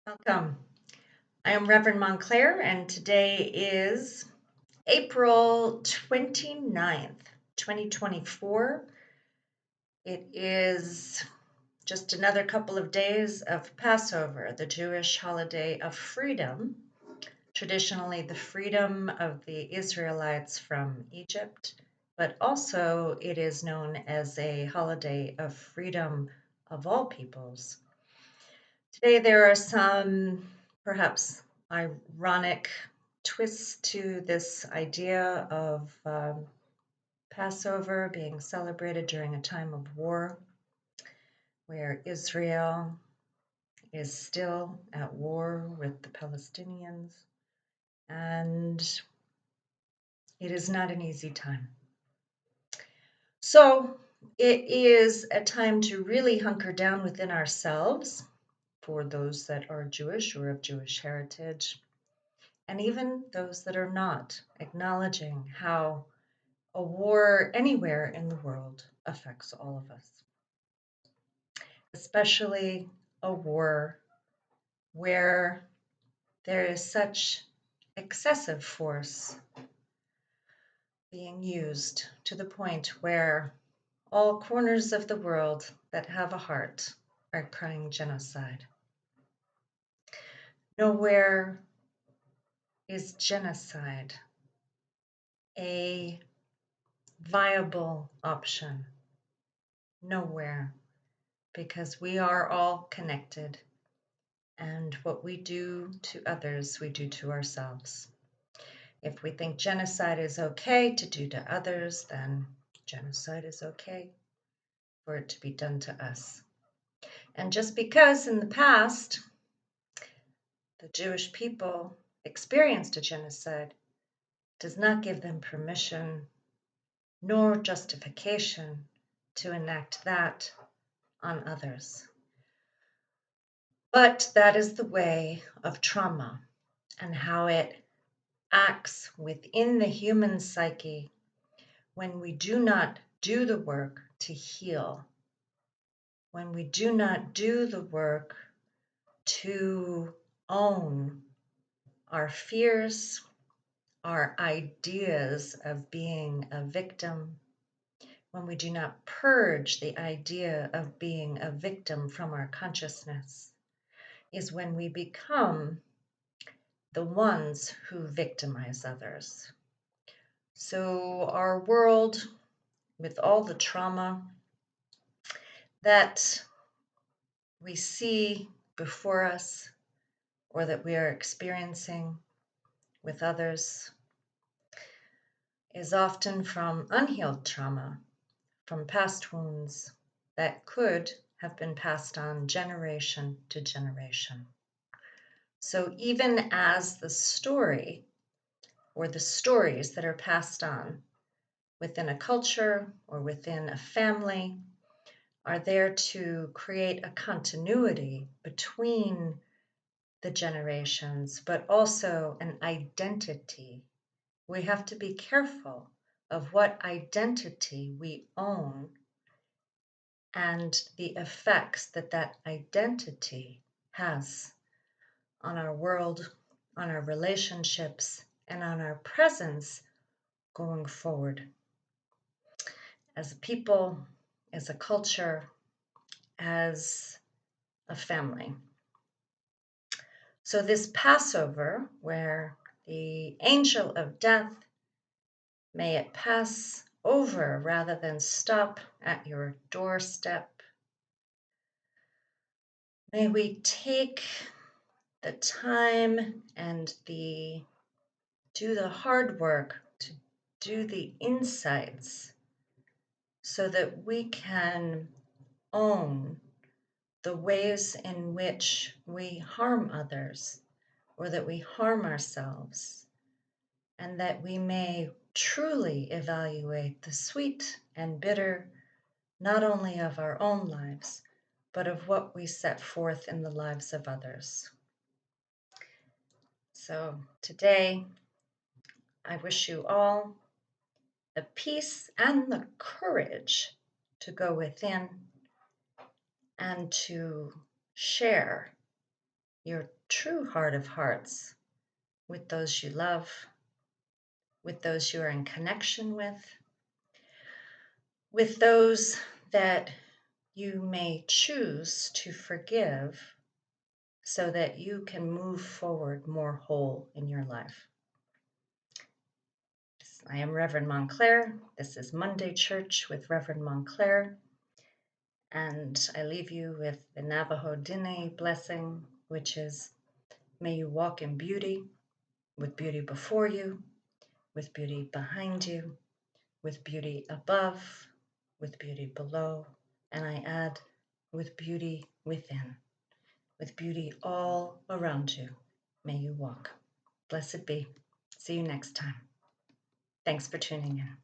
Welcome. I am Reverend Montclair, and today is April 29th, 2024. It is just another couple of days of Passover, the Jewish holiday of freedom, traditionally the freedom of the Israelites from Egypt, but also it is known as a holiday of freedom of all peoples. Today, there are some perhaps ironic twists to this idea of Passover being celebrated during a time of war, where Israel is still at war with the Palestinians, and it is not an easy time. So, it is a time to really hunker down within ourselves for those that are Jewish or of Jewish heritage, and even those that are not, acknowledging how a war anywhere in the world affects all of us, especially a war where there is such excessive force being used to the point where all corners of the world that have a heart are crying genocide. Nowhere is genocide a viable option. Nowhere, because we are all connected, and what we do to others, we do to ourselves. If we think genocide is okay to do to others, then genocide is okay for it to be done to us. And just because in the past the Jewish people experienced a genocide does not give them permission nor justification to enact that on others. But that is the way of trauma and how it acts within the human psyche when we do not do the work to heal, when we do not do the work to own our fears, our ideas of being a victim, when we do not purge the idea of being a victim from our consciousness, is when we become the ones who victimize others. So, our world, with all the trauma that we see before us or that we are experiencing with others, is often from unhealed trauma, from past wounds that could have been passed on generation to generation. So, even as the story or the stories that are passed on within a culture or within a family are there to create a continuity between the generations, but also an identity. We have to be careful of what identity we own and the effects that that identity has on our world, on our relationships, and on our presence going forward. As a people, as a culture, as a family. So, this Passover, where the angel of death, may it pass over rather than stop at your doorstep. May we take the time and do the hard work to do the insights so that we can own the ways in which we harm others or that we harm ourselves, and that we may truly evaluate the sweet and bitter, not only of our own lives, but of what we set forth in the lives of others. So today, I wish you all the peace and the courage to go within and to share your true heart of hearts with those you love, with those you are in connection with those that you may choose to forgive so that you can move forward more whole in your life. I am Reverend Montclair. This is Monday Church with Reverend Montclair. And I leave you with the Navajo Dine blessing, which is, may you walk in beauty, with beauty before you, with beauty behind you, with beauty above, with beauty below, and I add, with beauty within, with beauty all around you. May you walk. Blessed be. See you next time. Thanks for tuning in.